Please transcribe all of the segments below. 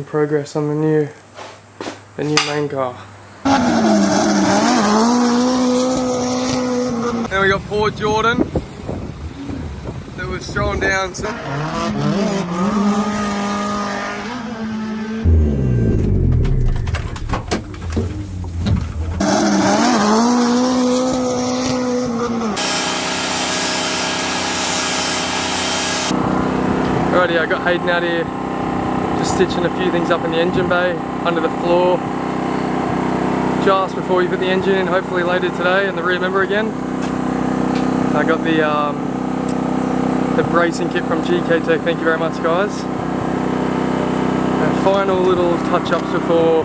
progress on the new main car. Then we got poor Jordan that was throwing down some. Alrighty, I got Hayden out here just stitching a few things up in the engine bay, under the floor, just before we put the engine in, hopefully later today, and the rear member again. I got the bracing kit from GK Tech, thank you very much guys. And final little touch-ups before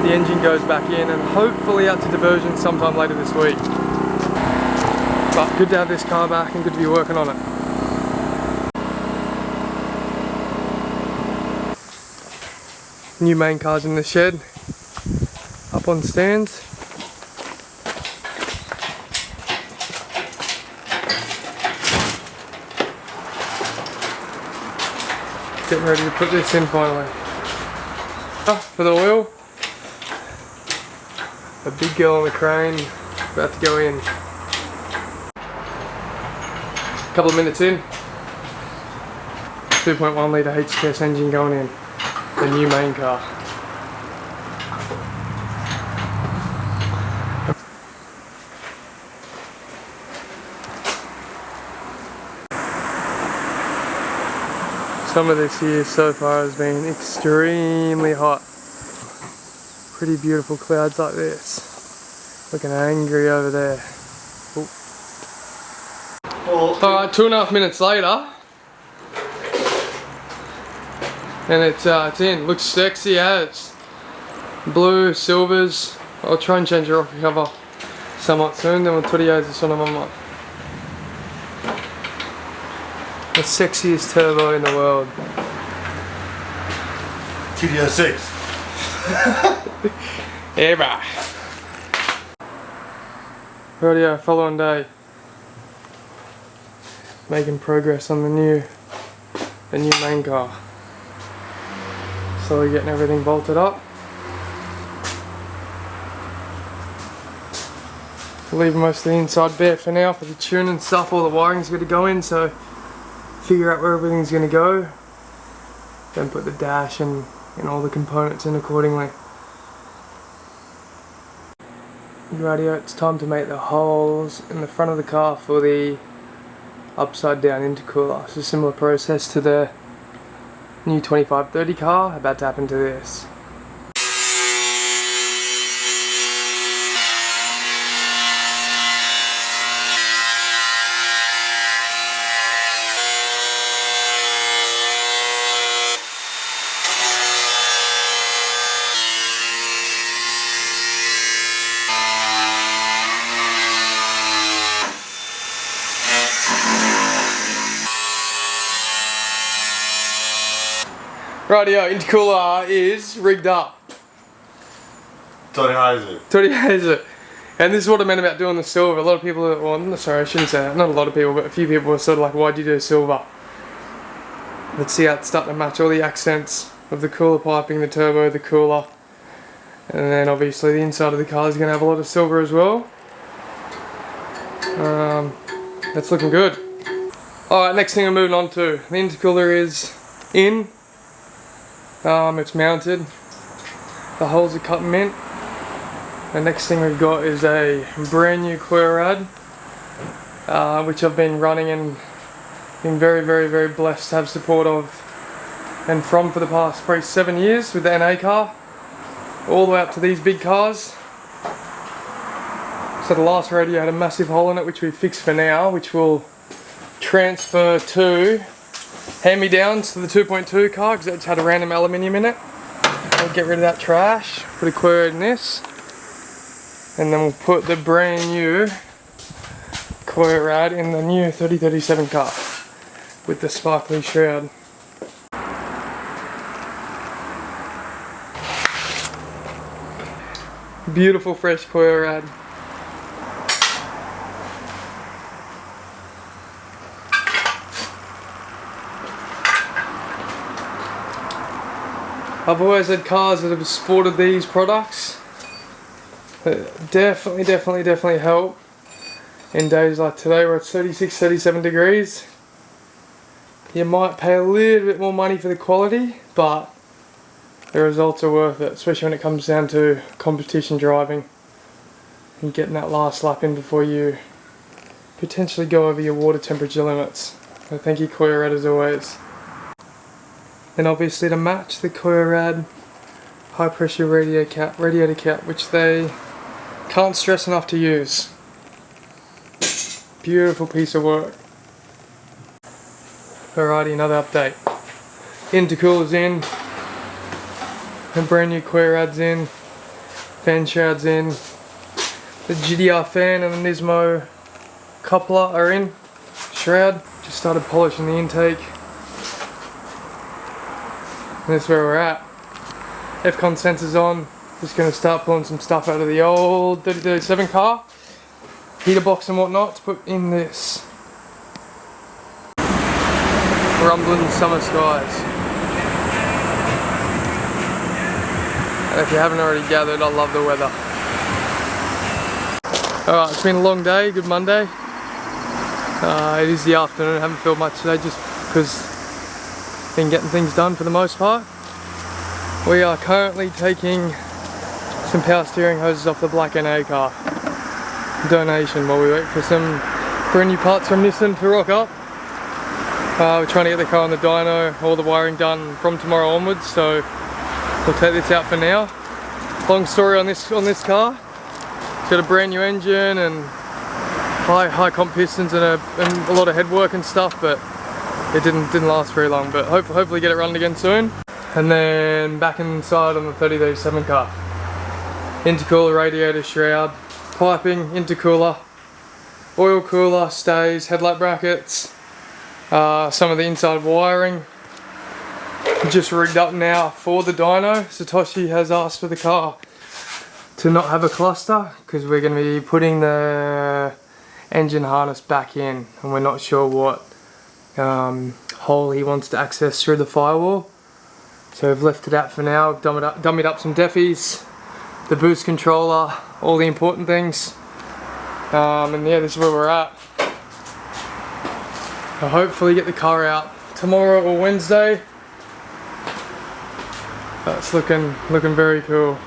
the engine goes back in, and hopefully out to diversion sometime later this week. But good to have this car back and good to be working on it. New main car's in the shed, up on stands. Getting ready to put this in finally. For the oil, a big girl on the crane, about to go in. A couple of minutes in, 2.1 litre HTS engine going in. The new main car. Some of this year so far has been extremely hot. Pretty beautiful clouds like this. Looking angry over there. Alright, 2.5 minutes later. And it's in. Looks sexy as. Blue, silvers. I'll try and change the rocker cover somewhat soon, then we'll tutorial this on mama. The sexiest turbo in the world. TDO 6. Yeah, rightio, following day. Making progress on the new main car. Slowly getting everything bolted up. Leave most of the inside bare for now for the tune and stuff. All the wiring's going to go in, so figure out where everything's going to go. Then put the dash and all the components in accordingly. Rightio, it's time to make the holes in the front of the car for the upside down intercooler. It's a similar process to the new 2530 car, about to happen to this. Rightio, intercooler is rigged up. Tony Heiser. Tony Heiser. And this is what I meant about doing the silver. A lot of people, well, sorry, I shouldn't say that. Not a lot of people, but a few people were sort of like, why'd you do silver? Let's see how it's starting to match all the accents of the cooler piping, the turbo, the cooler. And then obviously the inside of the car is going to have a lot of silver as well. That's looking good. Alright, next thing I'm moving on to. The intercooler is in. It's mounted. The holes are cut and mint. The next thing we've got is a brand new coil rad, which I've been running and been very, very, very blessed to have support of and from for the past probably 7 years with the NA car, all the way up to these big cars. So the last radio had a massive hole in it, which we fixed for now, which will transfer to hand-me-downs to the 2.2 car, because it's had a random aluminium in it. I'll get rid of that trash, put a coil in this, and then we'll put the brand new coil rad in the new 3037 car with the sparkly shroud. Beautiful fresh coil rad. I've always had cars that have sported these products. That definitely help in days like today where it's 36, 37 degrees. You might pay a little bit more money for the quality, but the results are worth it, especially when it comes down to competition driving and getting that last lap in before you potentially go over your water temperature limits. So thank you Koyarad as always. Then obviously to match the Koyarad high pressure radiator cap, which they can't stress enough to use. Beautiful piece of work. Alrighty, another update. Intercooler's in, a brand new Koyarad's in, fan shroud's in, the GDR fan and the Nismo coupler are in, shroud. Just started polishing the intake. And that's where we're at. F-con sensors on. Just going to start pulling some stuff out of the old 3037 car. Heater box and whatnot to put in this. Rumbling summer skies. And if you haven't already gathered, I love the weather. Alright, it's been a long day, good Monday. It is the afternoon, I haven't felt much today just because been getting things done for the most part. We are currently taking some power steering hoses off the black NA car. Donation while we wait for some brand new parts from Nissan to rock up. We're trying to get the car on the dyno, all the wiring done from tomorrow onwards, so we'll take this out for now. Long story on this car. It's got a brand new engine and high comp pistons and a lot of headwork and stuff, but it didn't last very long. But hopefully get it running again soon. And then back inside on the 3037 car. Intercooler, radiator, shroud, piping, intercooler, oil cooler, stays, headlight brackets, some of the inside wiring. Just rigged up now for the dyno. Satoshi has asked for the car to not have a cluster because we're going to be putting the engine harness back in and we're not sure what hole he wants to access through the firewall. So we've left it out for now. We've dummied up some deffies, the boost controller, all the important things. And yeah, this is where we're at. I'll hopefully get the car out tomorrow or Wednesday. That's looking very cool.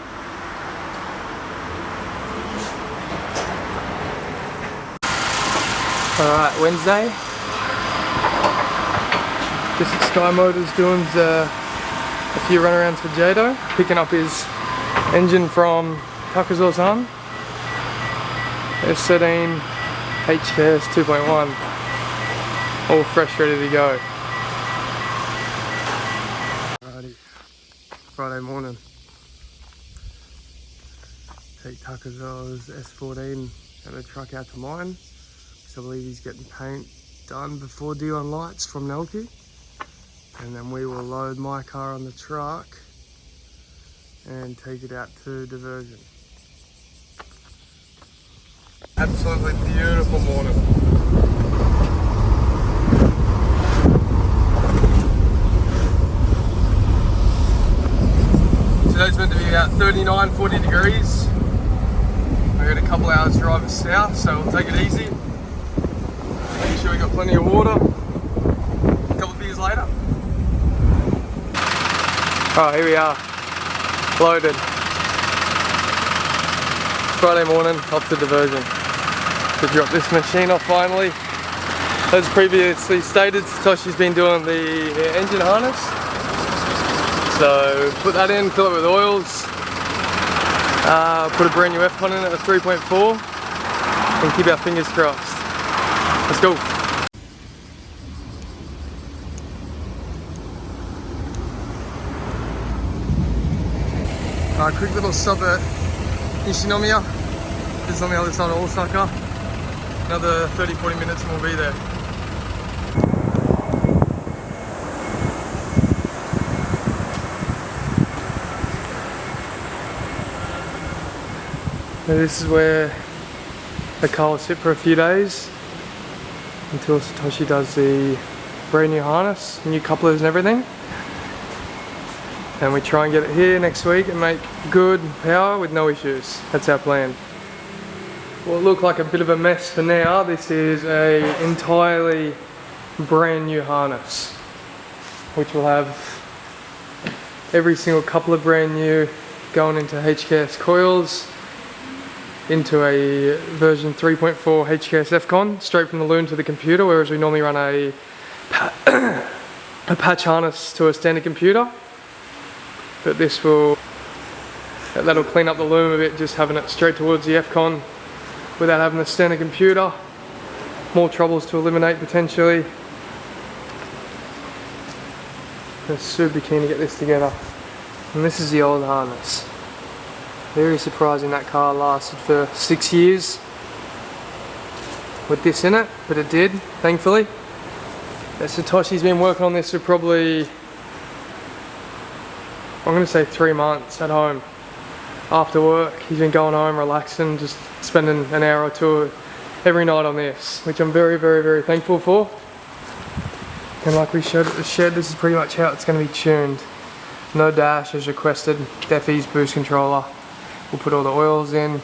Alright, Wednesday. Just at Sky Motors doing a few runarounds for Jado, picking up his engine from Takazo-san. S13 HKS 2.1. All fresh, ready to go. Alrighty, Friday morning. Take Takazo's S14 and the truck out to mine. So I believe he's getting paint done before Dion lights from Nelke. And then we will load my car on the truck and take it out to diversion. Absolutely beautiful morning. Today's meant to be about 39, 40 degrees. We've got a couple hours drive south, so we'll take it easy. Make sure we got plenty of water. A couple of beers later. Oh, here we are, loaded. Friday morning, off to diversion. To drop this machine off finally. As previously stated, Satoshi's been doing the engine harness. So put that in, fill it with oils. Put a brand new F-con in it, a 3.4. And keep our fingers crossed. Let's go. Quick little stop at Nishinomiya. This is on the other side of Osaka. Another 30-40 minutes and we'll be there. So this is where the car will sit for a few days until Satoshi does the brand new harness, new couplers and everything. and we try and get it here next week and make good power with no issues. That's our plan. What looked like a bit of a mess for now, this is a entirely brand new harness, which will have every single couple of brand new going into HKS coils, into a version 3.4 HKS FCON, straight from the loom to the computer, whereas we normally run a patch harness to a standard computer. But this will, that'll clean up the loom a bit, just having it straight towards the FCON without having a standard computer. More troubles to eliminate potentially. I'm super keen to get this together. And this is the old harness. Very surprising that car lasted for 6 years with this in it, but it did, thankfully. Satoshi's been working on this for probably, I'm going to say 3 months at home. After work, he's been going home, relaxing, just spending an hour or two every night on this, which I'm very, very, very thankful for. And like we showed at the shed, this is pretty much how it's going to be tuned. No dash as requested, Defy's boost controller. We'll put all the oils in,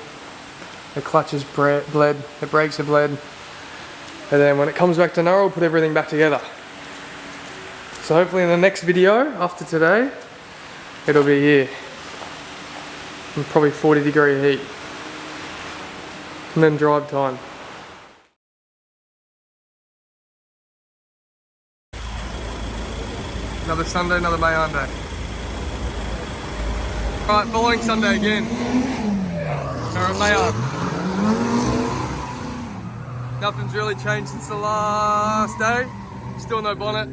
the clutch is bled, the brakes are bled, and then when it comes back to Nara, we'll put everything back together. So hopefully in the next video, after today, it'll be here. In probably 40-degree heat. And then drive time. Another Sunday, another meihan day. Alright, following Sunday again. We're at meihan. Nothing's really changed since the last day. Still no bonnet.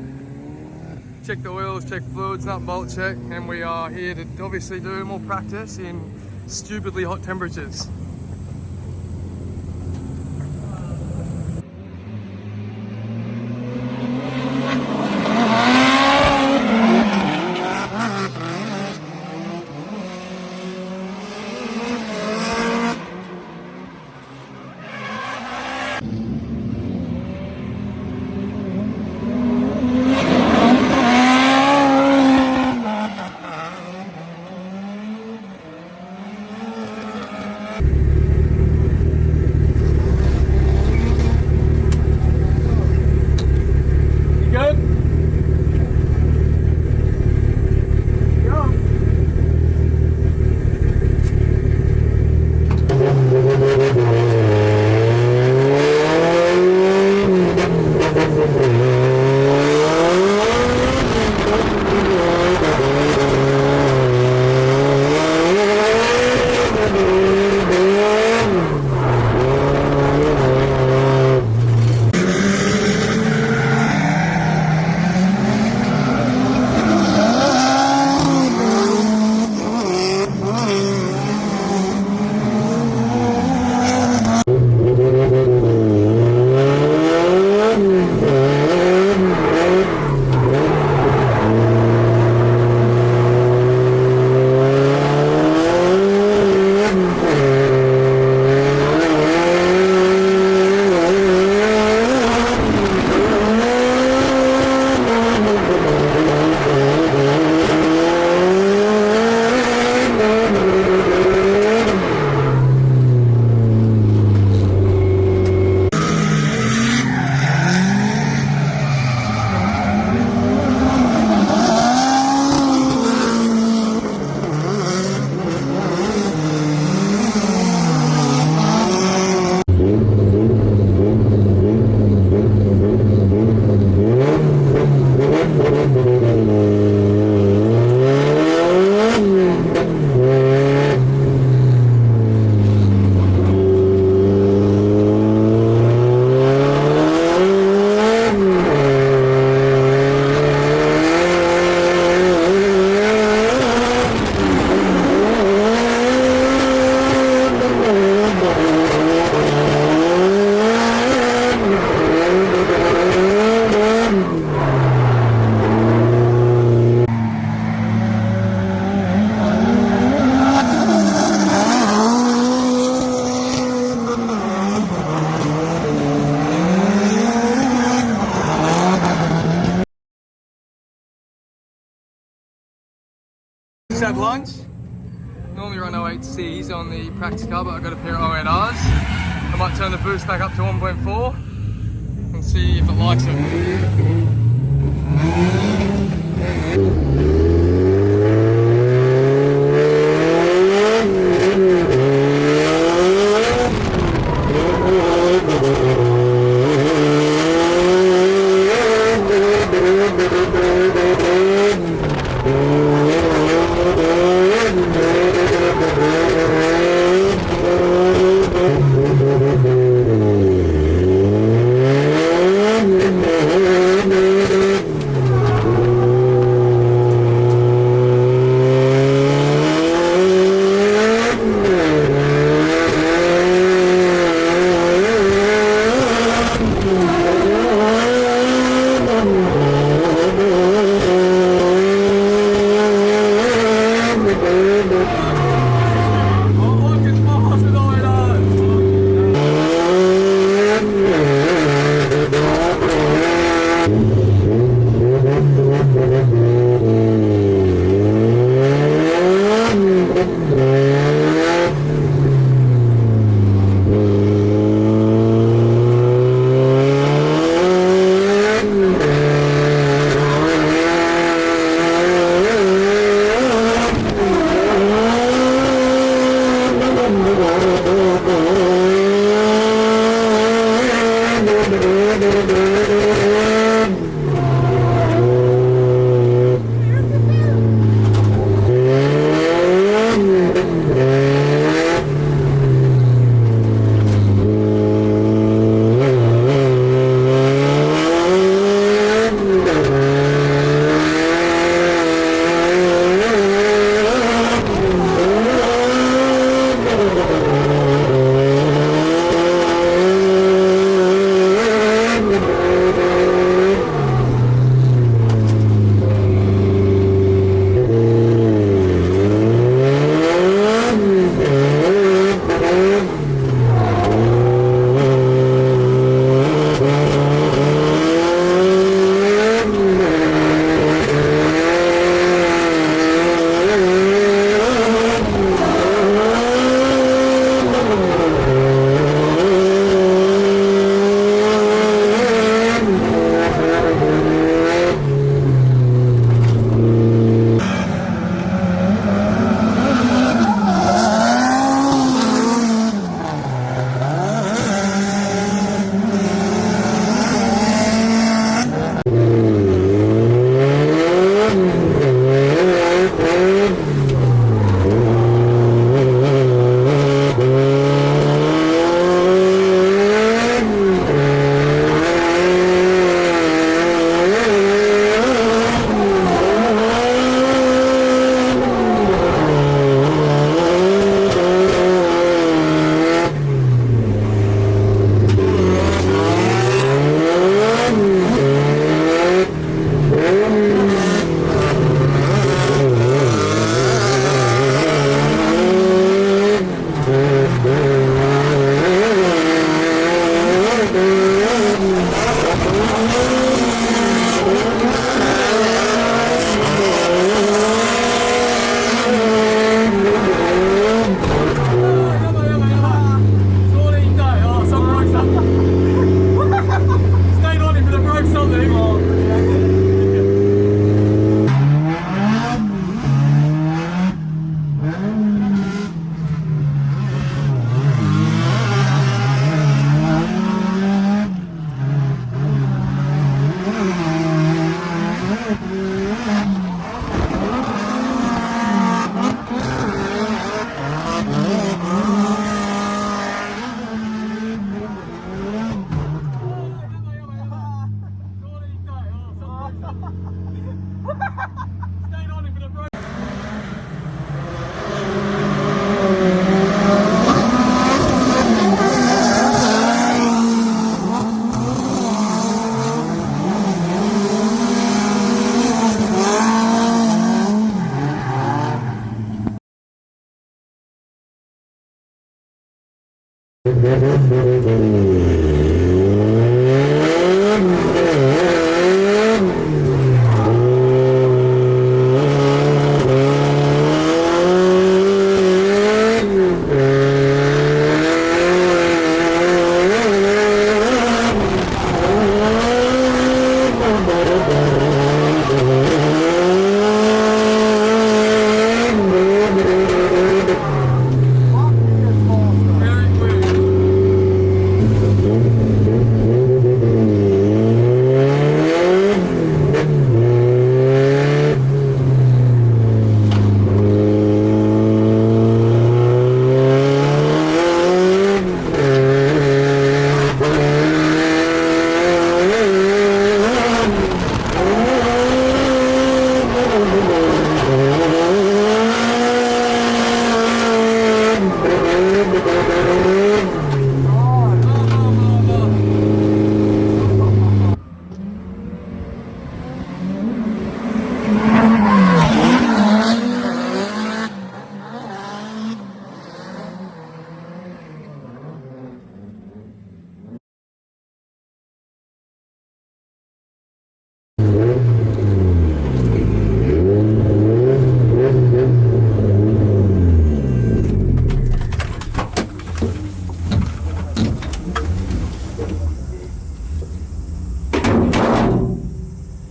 Check the oils, check fluids, nut and bolt check, and we are here to obviously do more practice in stupidly hot temperatures. had lunch. Normally run 08Cs on the practice car, but I've got a pair of 08Rs. I might turn the boost back up to 1.4 and see if it likes it.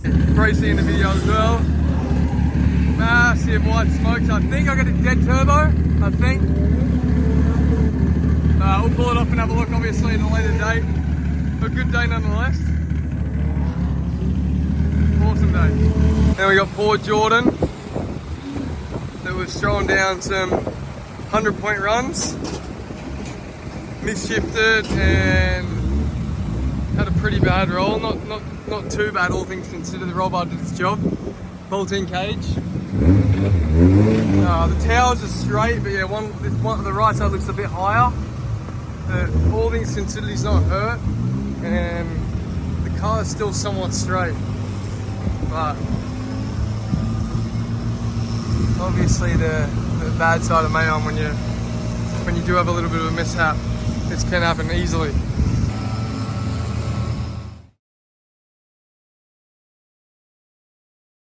Great seeing the video as well. Massive white smokes. I think I got a dead turbo. I think. We'll pull it off and have a look, obviously, in a later date. A good day nonetheless. Awesome day. Then we got poor Jordan that was throwing down some 100-point runs. Misshifted and had a pretty bad roll. Not too bad, all things considered. The roll bar did its job. Bolt-in cage. The towers are straight, but yeah, the right side looks a bit higher. All things considered, he's not hurt, and the car is still somewhat straight. But obviously, the bad side of meihan when you do have a little bit of a mishap, this can happen easily.